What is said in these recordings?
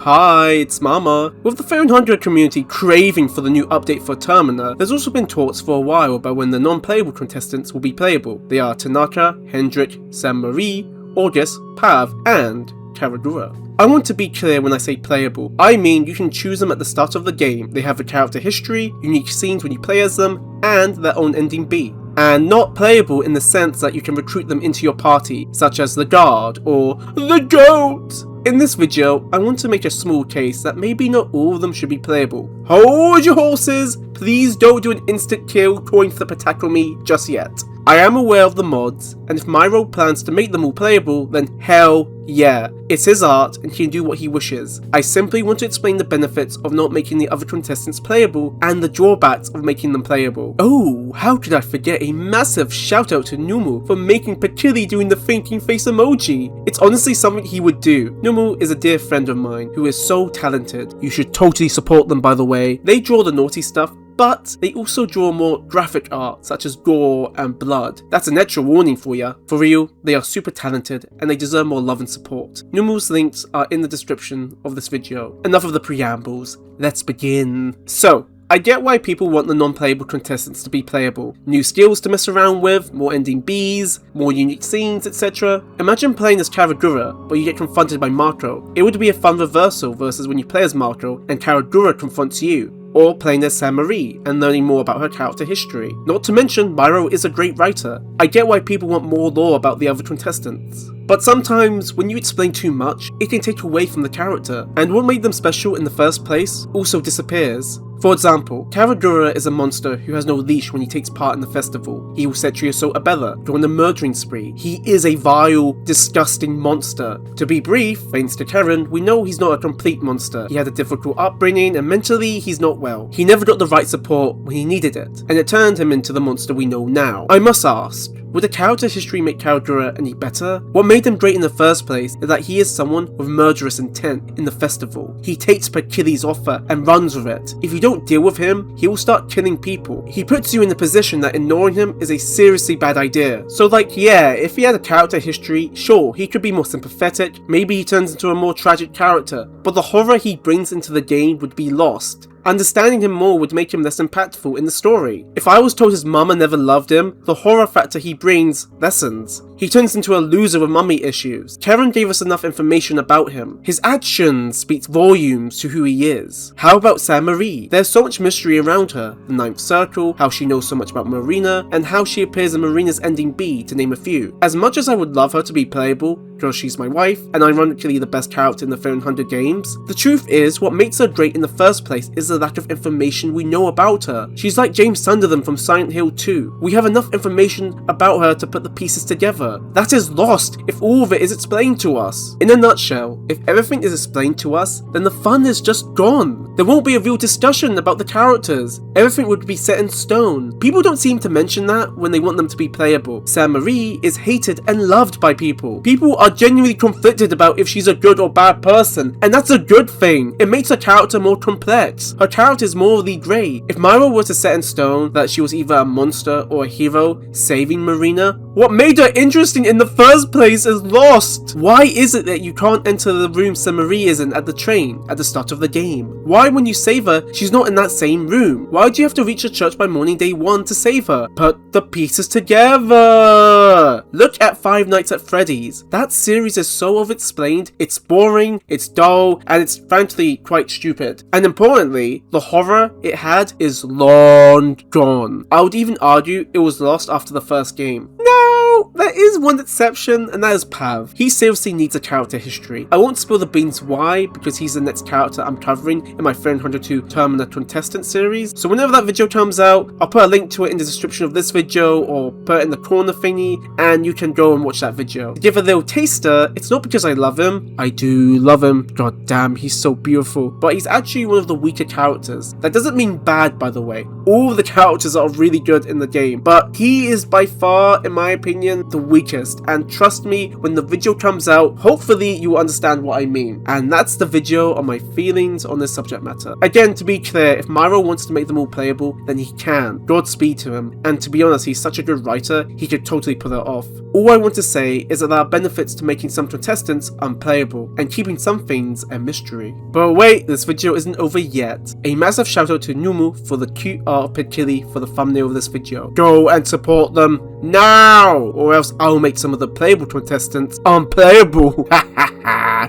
Hi, it's Mama. With the 300 community craving for the new update for Termina, there's also been talks for a while about when the non-playable contestants will be playable. They are Tanaka, Hendrik, Saint-Marie, August, Pav, and Karagura. I want to be clear when I say playable. I mean you can choose them at the start of the game. They have a character history, unique scenes when you play as them, and their own ending B. And not playable in the sense that you can recruit them into your party, such as the guard or the goat. In this video, I want to make a small case that maybe not all of them should be playable. Hold your horses! Please don't do an instant kill calling for the Pataco me just yet. I am aware of the mods, and if Miro plans to make them all playable, then hell yeah. It's his art and he can do what he wishes. I simply want to explain the benefits of not making the other contestants playable and the drawbacks of making them playable. Oh, how could I forget a massive shout out to Numu for making Pakili doing the thinking face emoji. It's honestly something he would do. Numu is a dear friend of mine who is so talented. You should totally support them, by the way. They draw the naughty stuff, but they also draw more graphic art such as gore and blood. That's an extra warning for ya. For real, they are super talented and they deserve more love and support. Numu's links are in the description of this video. Enough of the preambles, let's begin. So, I get why people want the non-playable contestants to be playable. New skills to mess around with, more ending Bs, more unique scenes, etc. Imagine playing as Karagura, but you get confronted by Marco. It would be a fun reversal versus when you play as Marco and Karagura confronts you. Or playing as Saint-Marie and learning more about her character history. Not to mention, Miro is a great writer. I get why people want more lore about the other contestants. But sometimes, when you explain too much, it can take away from the character, and what made them special in the first place also disappears. For example, Karagura is a monster who has no leash when he takes part in the festival. He will set Triaso Abella, go on a murdering spree. He is a vile, disgusting monster. To be brief, thanks to Karen, we know he's not a complete monster. He had a difficult upbringing and mentally he's not well. He never got the right support when he needed it, and it turned him into the monster we know now. I must ask, would the character history make Karagura any better? What made him great in the first place is that he is someone with murderous intent in the festival. He takes Pakili's offer and runs with it. If you don't deal with him, he will start killing people. He puts you in the position that ignoring him is a seriously bad idea. So like, yeah, if he had a character history, sure, he could be more sympathetic, maybe he turns into a more tragic character, but the horror he brings into the game would be lost. Understanding him more would make him less impactful in the story. If I was told his mama never loved him, the horror factor he brings lessens. He turns into a loser with mummy issues. Karen gave us enough information about him. His actions speak volumes to who he is. How about Saint-Marie? There's so much mystery around her. The Ninth Circle, how she knows so much about Marina, and how she appears in Marina's ending B, to name a few. As much as I would love her to be playable, because she's my wife, and ironically the best character in the 300 games, the truth is, what makes her great in the first place is the lack of information we know about her. She's like James Sunderland from Silent Hill 2. We have enough information about her to put the pieces together. That is lost if all of it is explained to us. In a nutshell, if everything is explained to us, then the fun is just gone. There won't be a real discussion about the characters. Everything would be set in stone. People don't seem to mention that when they want them to be playable. Saint-Marie is hated and loved by people. People are genuinely conflicted about if she's a good or bad person, and that's a good thing. It makes her character more complex. Her character is morally grey. If Miro were to set in stone that she was either a monster or a hero saving Marina, what made her interesting in the first place is lost. Why is it that you can't enter the room Saint-Marie is in at the train at the start of the game? Why when you save her, she's not in that same room? Why do you have to reach a church by morning day 1 to save her? Put the pieces together! Look at Five Nights at Freddy's. That series is so over-explained, it's boring, it's dull, and it's frankly quite stupid. And importantly, the horror it had is long gone. I would even argue it was lost after the first game. No, there is one exception, and that is Pav. He seriously needs a character history. I won't spill the beans why, because he's the next character I'm covering in my 302 Termina Contestants series. So whenever that video comes out, I'll put a link to it in the description of this video, or put it in the corner thingy, and you can go and watch that video. To give a little taster, it's not because I love him. I do love him. God damn, he's so beautiful. But he's actually one of the weaker characters. That doesn't mean bad, by the way. All of the characters are really good in the game, but he is by far, in my opinion, opinion, the weakest, and trust me, when the video comes out, hopefully you will understand what I mean. And that's the video on my feelings on this subject matter. Again, to be clear, if Miro wants to make them all playable, then he can. Godspeed to him, and to be honest, he's such a good writer, he could totally pull it off. All I want to say is that there are benefits to making some contestants unplayable, and keeping some things a mystery. But wait, this video isn't over yet. A massive shout out to Numu for the cute art of Pikili for the thumbnail of this video. Go and support them now, or else I'll make some of the playable contestants unplayable.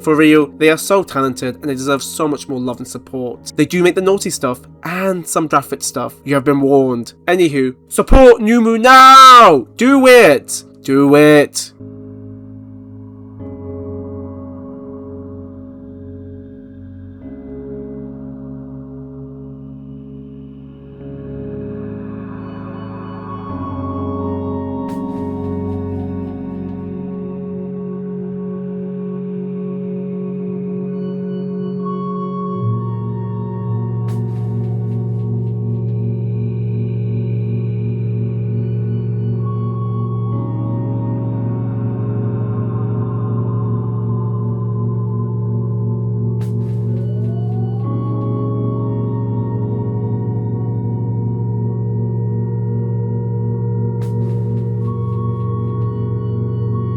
For real, they are so talented and they deserve so much more love and support. They do make the naughty stuff and some graphic stuff. You have been warned. Anywho, support Numu now! Do it! Do it!